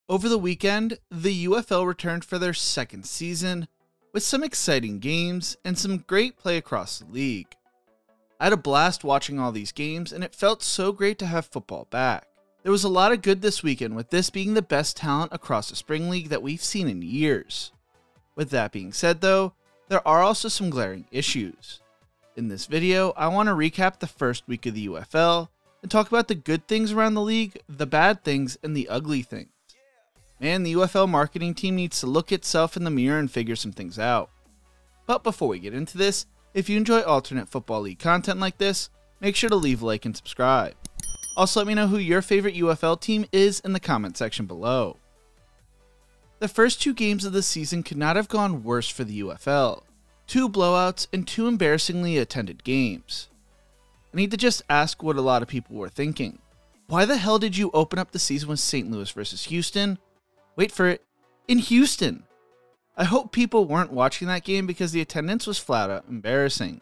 Over the weekend, the UFL returned for their second season, with some exciting games and some great play across the league. I had a blast watching all these games, and it felt so great to have football back. There was a lot of good this weekend, with this being the best talent across the spring league that we've seen in years. With that being said though, there are also some glaring issues. In this video, I want to recap the first week of the UFL, and talk about the good things around the league, the bad things, and the ugly things. Man, the UFL marketing team needs to look itself in the mirror and figure some things out. But before we get into this, if you enjoy alternate football league content like this, make sure to leave a like and subscribe. Also, let me know who your favorite UFL team is in the comment section below. The first two games of the season could not have gone worse for the UFL. 2 blowouts and 2 embarrassingly attended games. I need to just ask what a lot of people were thinking. Why the hell did you open up the season with St. Louis versus Houston? Wait for it, in Houston! I hope people weren't watching that game because the attendance was flat out embarrassing.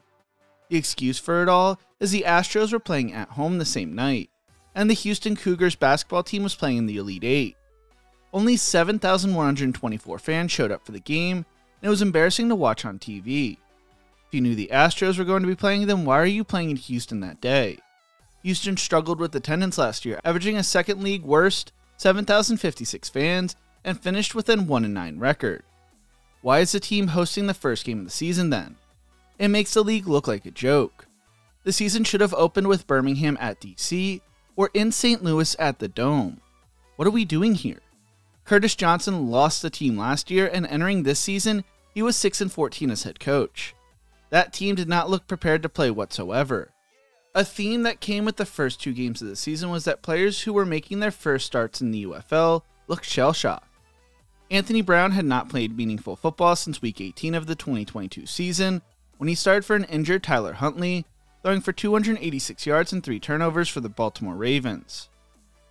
The excuse for it all is the Astros were playing at home the same night, and the Houston Cougars basketball team was playing in the Elite 8. Only 7,124 fans showed up for the game, and it was embarrassing to watch on TV. If you knew the Astros were going to be playing, then why are you playing in Houston that day? Houston struggled with attendance last year, averaging a second league worst 7,056 fans, and finished with a 1-9 record. Why is the team hosting the first game of the season then? It makes the league look like a joke. The season should have opened with Birmingham at DC, or in St. Louis at the Dome. What are we doing here? Curtis Johnson lost the team last year, and entering this season, he was 6-14 as head coach. That team did not look prepared to play whatsoever. A theme that came with the first 2 games of the season was that players who were making their first starts in the UFL looked shell-shocked. Anthony Brown had not played meaningful football since week 18 of the 2022 season, when he started for an injured Tyler Huntley, throwing for 286 yards and 3 turnovers for the Baltimore Ravens.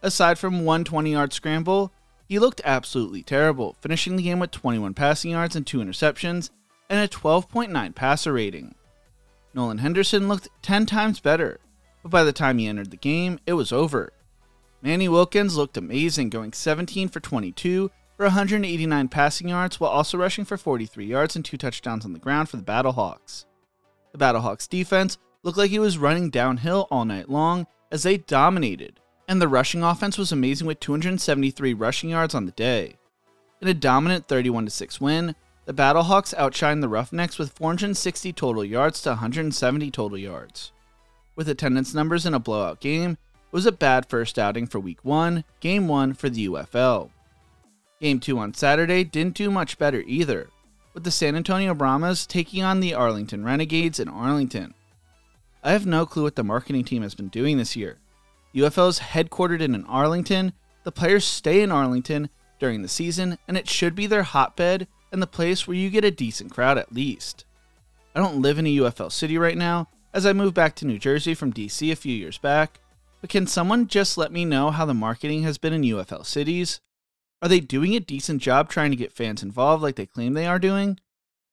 Aside from one 20-yard scramble, he looked absolutely terrible, finishing the game with 21 passing yards and 2 interceptions, and a 12.9 passer rating. Nolan Henderson looked 10 times better, but by the time he entered the game, it was over. Manny Wilkins looked amazing, going 17 for 22 for 189 passing yards, while also rushing for 43 yards and 2 touchdowns on the ground for the Battlehawks. The Battlehawks defense looked like it was running downhill all night long as they dominated, and the rushing offense was amazing with 273 rushing yards on the day. In a dominant 31-6 win, the Battlehawks outshined the Roughnecks with 460 total yards to 170 total yards. With attendance numbers in a blowout game, it was a bad first outing for Week 1, Game 1 for the UFL. Game 2 on Saturday didn't do much better either, with the San Antonio Brahmas taking on the Arlington Renegades in Arlington. I have no clue what the marketing team has been doing this year. UFL is headquartered in Arlington, the players stay in Arlington during the season, and it should be their hotbed and the place where you get a decent crowd at least. I don't live in a UFL city right now, as I moved back to New Jersey from DC a few years back, but can someone just let me know how the marketing has been in UFL cities? Are they doing a decent job trying to get fans involved like they claim they are doing?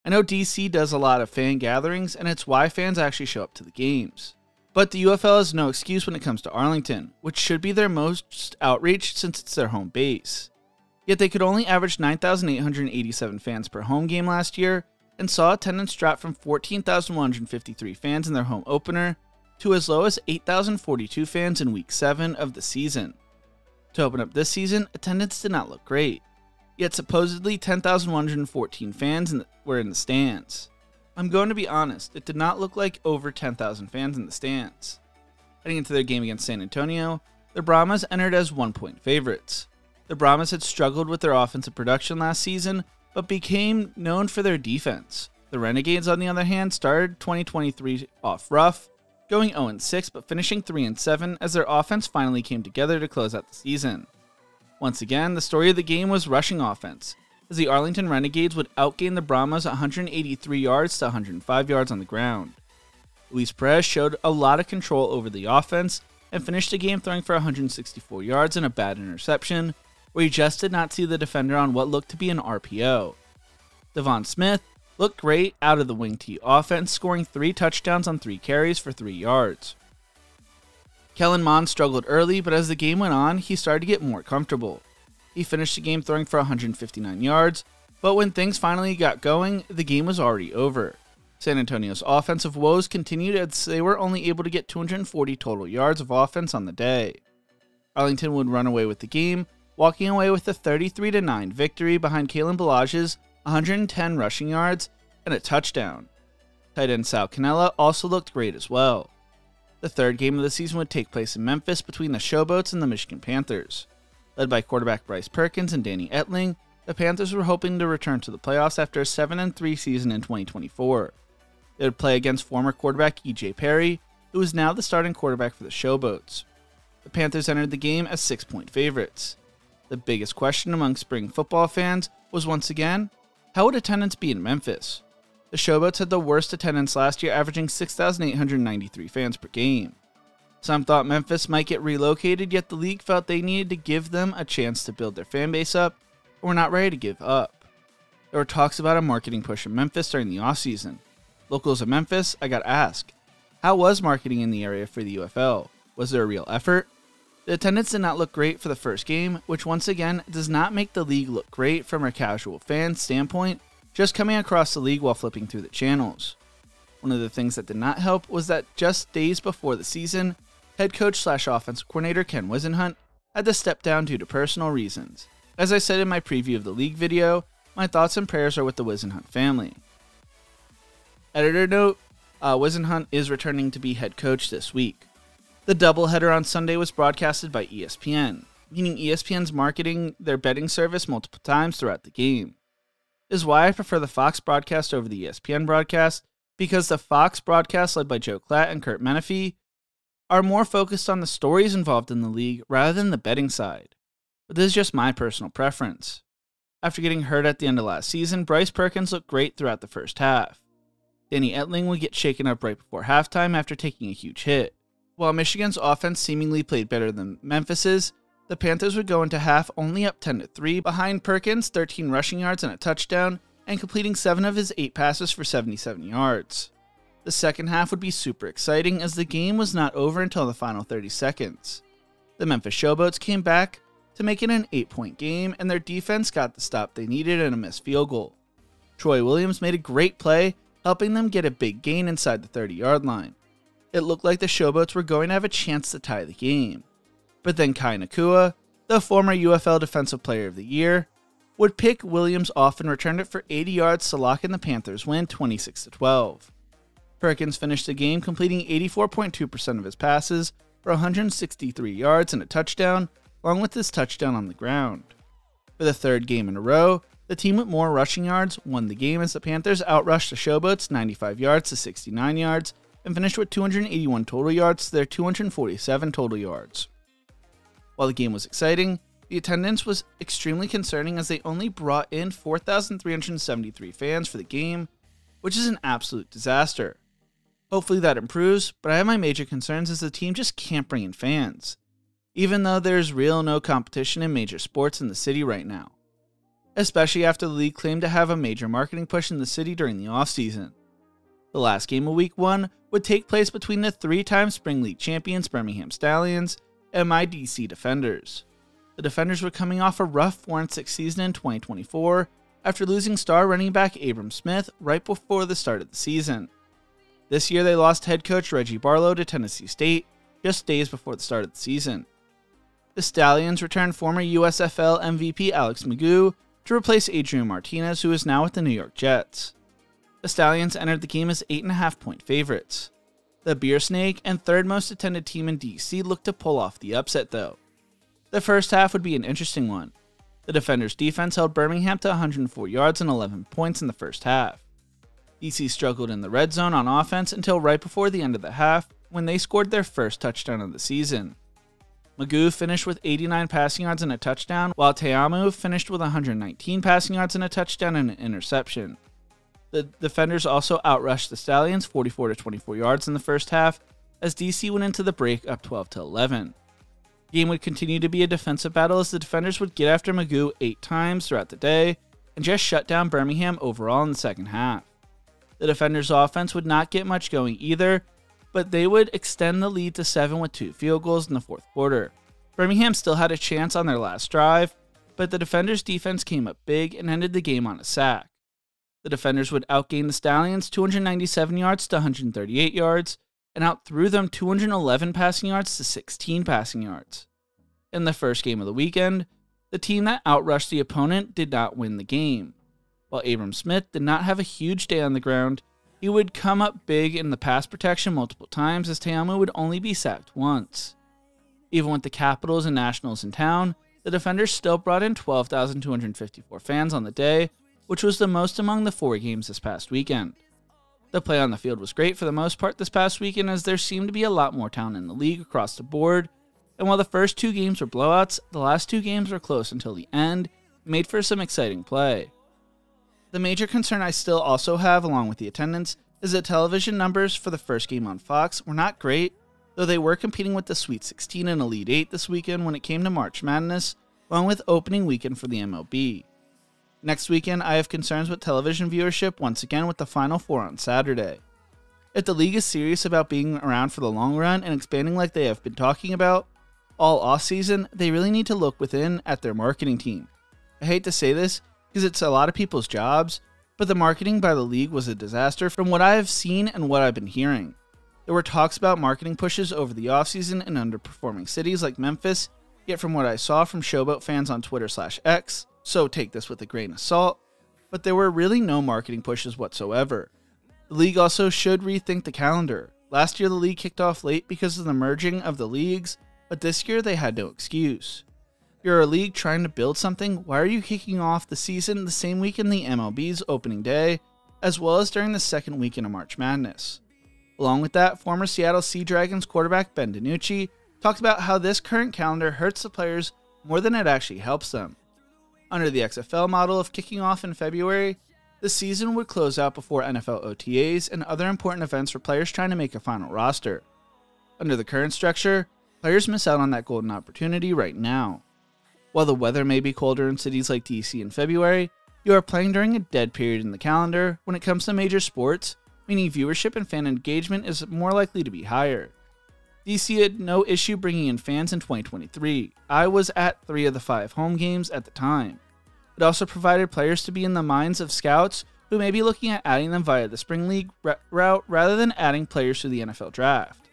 I know DC does a lot of fan gatherings, and it's why fans actually show up to the games. But the UFL has no excuse when it comes to Arlington, which should be their most outreach since it's their home base. Yet they could only average 9,887 fans per home game last year, and saw attendance drop from 14,153 fans in their home opener to as low as 8,042 fans in Week 7 of the season. To open up this season, attendance did not look great, yet supposedly 10,114 fans were in the stands. I'm going to be honest, it did not look like over 10,000 fans in the stands. Heading into their game against San Antonio, the Brahmas entered as 1-point favorites. The Brahmas had struggled with their offensive production last season, but became known for their defense. The Renegades, on the other hand, started 2023 off rough, going 0-6 but finishing 3-7 as their offense finally came together to close out the season. Once again, the story of the game was rushing offense, as the Arlington Renegades would outgain the Brahmas 183 yards to 105 yards on the ground. Luis Perez showed a lot of control over the offense and finished the game throwing for 164 yards and a bad interception, where he just did not see the defender on what looked to be an RPO. Devon Smith looked great out of the wing T offense, scoring 3 touchdowns on 3 carries for 3 yards. Kellen Mond struggled early, but as the game went on, he started to get more comfortable. He finished the game throwing for 159 yards, but when things finally got going, the game was already over. San Antonio's offensive woes continued as they were only able to get 240 total yards of offense on the day. Arlington would run away with the game, walking away with a 33-9 victory behind Kalen Ballage's 110 rushing yards and a touchdown. Tight end Sal Cannella also looked great as well. The third game of the season would take place in Memphis between the Showboats and the Michigan Panthers. Led by quarterback Bryce Perkins and Danny Etling, the Panthers were hoping to return to the playoffs after a 7-3 season in 2024. They would play against former quarterback E.J. Perry, who is now the starting quarterback for the Showboats. The Panthers entered the game as 6-point favorites. The biggest question among spring football fans was once again, how would attendance be in Memphis? The Showboats had the worst attendance last year, averaging 6,893 fans per game. Some thought Memphis might get relocated, yet the league felt they needed to give them a chance to build their fan base up, and were not ready to give up. There were talks about a marketing push in Memphis during the offseason. Locals of Memphis, I got asked, how was marketing in the area for the UFL? Was there a real effort? The attendance did not look great for the first game, which once again does not make the league look great from a casual fan standpoint, just coming across the league while flipping through the channels. One of the things that did not help was that just days before the season, head coach / offensive coordinator Ken Wisenhunt had to step down due to personal reasons. As I said in my preview of the league video, my thoughts and prayers are with the Wisenhunt family. Editor note, Wisenhunt is returning to be head coach this week. The doubleheader on Sunday was broadcasted by ESPN, meaning ESPN's marketing their betting service multiple times throughout the game. This is why I prefer the Fox broadcast over the ESPN broadcast, because the Fox broadcast led by Joe Klatt and Kurt Menefee are more focused on the stories involved in the league rather than the betting side. But this is just my personal preference. After getting hurt at the end of last season, Bryce Perkins looked great throughout the first half. Danny Etling would get shaken up right before halftime after taking a huge hit. While Michigan's offense seemingly played better than Memphis's, the Panthers would go into half only up 10-3 behind Perkins, 13 rushing yards and a touchdown, and completing 7 of his 8 passes for 77 yards. The second half would be super exciting as the game was not over until the final 30 seconds. The Memphis Showboats came back to make it an 8-point game, and their defense got the stop they needed and a missed field goal. Troy Williams made a great play, helping them get a big gain inside the 30-yard line. It looked like the Showboats were going to have a chance to tie the game. But then Kai Nakua, the former UFL Defensive Player of the Year, would pick Williams off and returned it for 80 yards to lock in the Panthers' win 26-12. Perkins finished the game completing 84.2% of his passes for 163 yards and a touchdown, along with his touchdown on the ground. For the third game in a row, the team with more rushing yards won the game as the Panthers outrushed the Showboats 95 yards to 69 yards and finished with 281 total yards to their 247 total yards. While the game was exciting, the attendance was extremely concerning as they only brought in 4,373 fans for the game, which is an absolute disaster. Hopefully that improves, but I have my major concerns as the team just can't bring in fans, even though there's no competition in major sports in the city right now, especially after the league claimed to have a major marketing push in the city during the offseason. The last game of Week 1 would take place between the 3-time Spring League champions Birmingham Stallions and my DC Defenders. The Defenders were coming off a rough 4-6 season in 2024 after losing star running back Abram Smith right before the start of the season. This year they lost head coach Reggie Barlow to Tennessee State just days before the start of the season. The Stallions returned former USFL MVP Alex Magoo to replace Adrian Martinez, who is now with the New York Jets. The Stallions entered the game as 8.5-point favorites. The Beer Snake and third most attended team in DC looked to pull off the upset though. The first half would be an interesting one. The Defenders' defense held Birmingham to 104 yards and 11 points in the first half. DC struggled in the red zone on offense until right before the end of the half when they scored their first touchdown of the season. Magoo finished with 89 passing yards and a touchdown, while Teamu finished with 119 passing yards and a touchdown and an interception. The Defenders also outrushed the Stallions 44-24 yards in the first half as DC went into the break up 12-11. The game would continue to be a defensive battle as the Defenders would get after Magoo 8 times throughout the day and just shut down Birmingham overall in the second half. The Defenders' offense would not get much going either, but they would extend the lead to 7 with 2 field goals in the fourth quarter. Birmingham still had a chance on their last drive, but the Defenders' defense came up big and ended the game on a sack. The Defenders would outgain the Stallions 297 yards to 138 yards, and outthrew them 211 passing yards to 16 passing yards. In the first game of the weekend, the team that outrushed the opponent did not win the game. While Abram Smith did not have a huge day on the ground, he would come up big in the pass protection multiple times, as Te'amu would only be sacked once. Even with the Capitals and Nationals in town, the Defenders still brought in 12,254 fans on the day, which was the most among the 4 games this past weekend. The play on the field was great for the most part this past weekend, as there seemed to be a lot more talent in the league across the board, and while the first 2 games were blowouts, the last 2 games were close until the end, and made for some exciting play. The major concern I still also have, along with the attendance, is that television numbers for the first game on Fox were not great, though they were competing with the Sweet 16 and Elite 8 this weekend when it came to March Madness, along with opening weekend for the MLB. Next weekend, I have concerns with television viewership once again with the Final Four on Saturday. If the league is serious about being around for the long run and expanding like they have been talking about all offseason, they really need to look within at their marketing team. I hate to say this because it's a lot of people's jobs, but the marketing by the league was a disaster from what I have seen and what I've been hearing. There were talks about marketing pushes over the offseason in underperforming cities like Memphis, yet from what I saw from Showboat fans on Twitter/X, so take this with a grain of salt, but there were really no marketing pushes whatsoever. The league also should rethink the calendar. Last year the league kicked off late because of the merging of the leagues, but this year they had no excuse. If you're a league trying to build something, why are you kicking off the season the same week in the MLB's opening day, as well as during the second weekend of March Madness? Along with that, former Seattle Sea Dragons quarterback Ben DiNucci talked about how this current calendar hurts the players more than it actually helps them. Under the XFL model of kicking off in February, the season would close out before NFL OTAs and other important events for players trying to make a final roster. Under the current structure, players miss out on that golden opportunity right now. While the weather may be colder in cities like DC in February, you are playing during a dead period in the calendar when it comes to major sports, meaning viewership and fan engagement is more likely to be higher. DC had no issue bringing in fans in 2023. I was at 3 of the 5 home games at the time. It also provided players to be in the minds of scouts who may be looking at adding them via the Spring League route rather than adding players to the NFL draft.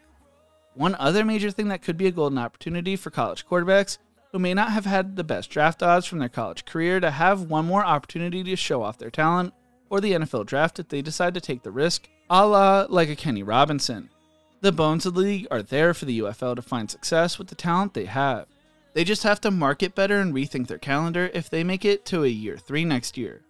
One other major thing that could be a golden opportunity for college quarterbacks who may not have had the best draft odds from their college career to have one more opportunity to show off their talent or the NFL draft if they decide to take the risk, a la like a Kenny Robinson. The bones of the league are there for the UFL to find success with the talent they have. They just have to market better and rethink their calendar if they make it to a year 3 next year.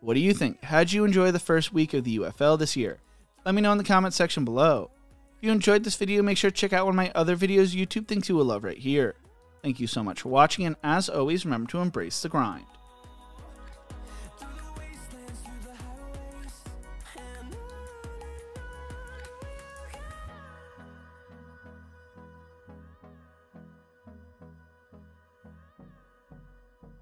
What do you think? How'd you enjoy the first week of the UFL this year? Let me know in the comment section below. If you enjoyed this video, make sure to check out one of my other videos YouTube thinks you will love right here. Thank you so much for watching, and as always, remember to embrace the grind.